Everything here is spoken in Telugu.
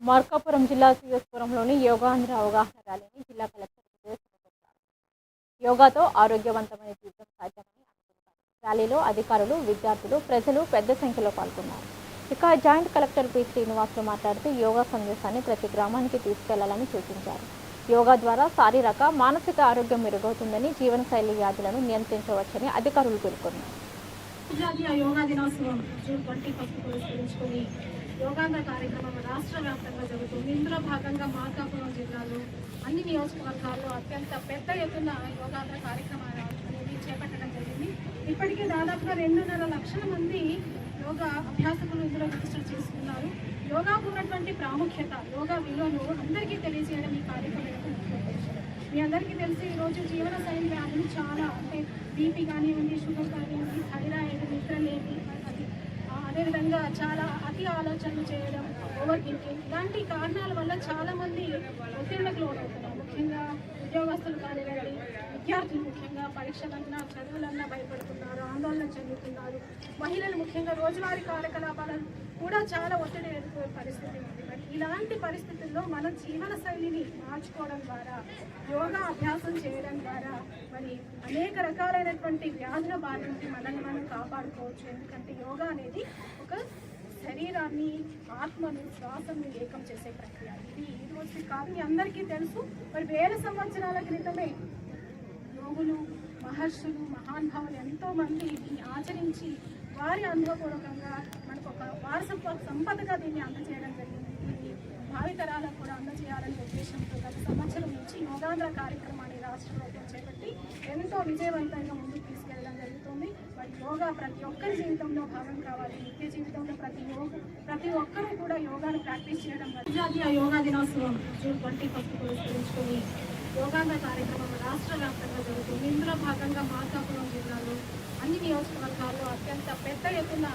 మార్కాపురం జిల్లా సిఎస్పురంలోని యోగాంధ్ర అవగాహన ర్యాలీని జిల్లా కలెక్టర్ విజయ నిర్వహించారు. యోగాతో ఆరోగ్యవంతమైన జీవితం సాధ్యమని అనుకుంటారు. ర్యాలీలో అధికారులు, విద్యార్థులు, ప్రజలు పెద్ద సంఖ్యలో పాల్గొన్నారు. ఇక జాయింట్ కలెక్టర్ పి శ్రీనివాసులు మాట్లాడుతూ యోగా సందేశాన్ని ప్రతి గ్రామానికి తీసుకెళ్లాలని సూచించారు. యోగా ద్వారా శారీరక, మానసిక ఆరోగ్యం మెరుగవుతుందని, జీవనశైలి వ్యాధులను నియంత్రించవచ్చని అధికారులు పేర్కొన్నారు. అంతర్జాతీయ యోగా దినోత్సవం జూన్ 21 పురస్కరించుకొని యోగాంధ్ర కార్యక్రమం రాష్ట్ర వ్యాప్తంగా జరుగుతుంది. ఇందులో భాగంగా మార్కాపురం జిల్లాలో అన్ని నియోజకవర్గాల్లో అత్యంత పెద్ద ఎత్తున యోగాంధ్ర కార్యక్రమాలు అనేది చేపట్టడం జరిగింది. ఇప్పటికే దాదాపుగా 2.5 లక్షల మంది యోగా అభ్యాసకులు ఇందులో రిజిస్టర్ చేసుకున్నారు. యోగాకు ఉన్నటువంటి ప్రాముఖ్యత, యోగా విలువను అందరికీ తెలియజేయడం ఈ కార్యక్రమం మీ అందరికీ తెలిసి ఈరోజు జీవన శైలి వ్యాధులు చాలా, అంటే బీపీ కానివ్వండి, షుగర్ కానివ్వండి, థైరాయిడ్, నిద్రలేమి, అదేవిధంగా చాలా అతి ఆలోచనలు చేయడం, ఓవర్ థింకింగ్, ఇలాంటి కారణాల వల్ల చాలామంది ఒత్తిళ్లకు లోనవుతున్నారు. ముఖ్యంగా ఉద్యోగస్తులు కానివ్వండి, విద్యార్థులు ముఖ్యంగా పరీక్షలన్నా చదువులన్నా భయపడుతున్నారు, ఆందోళన చెందుతున్నారు. మహిళలు ముఖ్యంగా రోజువారీ కార్యకలాపాలను కూడా చాలా ఒత్తిడి ఎదుర్కొనే పరిస్థితి ఉంది. మరి ఇలాంటి పరిస్థితుల్లో మన జీవన శైలిని మార్చుకోవడం ద్వారా, యోగా అభ్యాసం చేయడం ద్వారా మరి అనేక రకాలైనటువంటి వ్యాధుల బారి నుండి మనల్ని మనం కాపాడుకోవచ్చు. ఎందుకంటే యోగా అనేది ఒక శరీరాన్ని, ఆత్మను, శ్వాసను ఏకం చేసే ప్రక్రియ. ఇది ఈ రోజు కాదు, మీ అందరికీ తెలుసు. మరి వేల సంవత్సరాల క్రితమే యోగులు, మహర్షులు, మహానుభావులు ఎంతోమంది దీన్ని ఆచరించి వారి అనుభవపూర్వకంగా మనకు ఒక వారసత్వ సంపదగా దీన్ని అందజేయడం జరిగింది. దీన్ని భావితరాలకు కూడా అందజేయాలనే ఉద్దేశంతో గత సంవత్సరం నుంచి యోగాంధ్ర కార్యక్రమాన్ని రాష్ట్ర ప్రభుత్వం చేపట్టి ఎంతో విజయవంతంగా ముందుకు తీసుకెళ్లడం జరుగుతుంది. మరి యోగా ప్రతి ఒక్కరి జీవితంలో భాగం కావాలి. నిత్య జీవితంలో ప్రతి ఒక్కరూ కూడా యోగాను ప్రాక్టీస్ చేయడం. అంతర్జాతీయ యోగా దినోత్సవం జూన్ 21 పురస్కరించుకొని యోగాంధ్ర కార్యక్రమం రాష్ట్ర వ్యాప్తంగా జరుగుతుంది. ఇందులో భాగంగా మార్కాపురం జిల్లాలో అన్ని నియోజకవర్గాల్లో అత్యంత పెద్ద ఎత్తున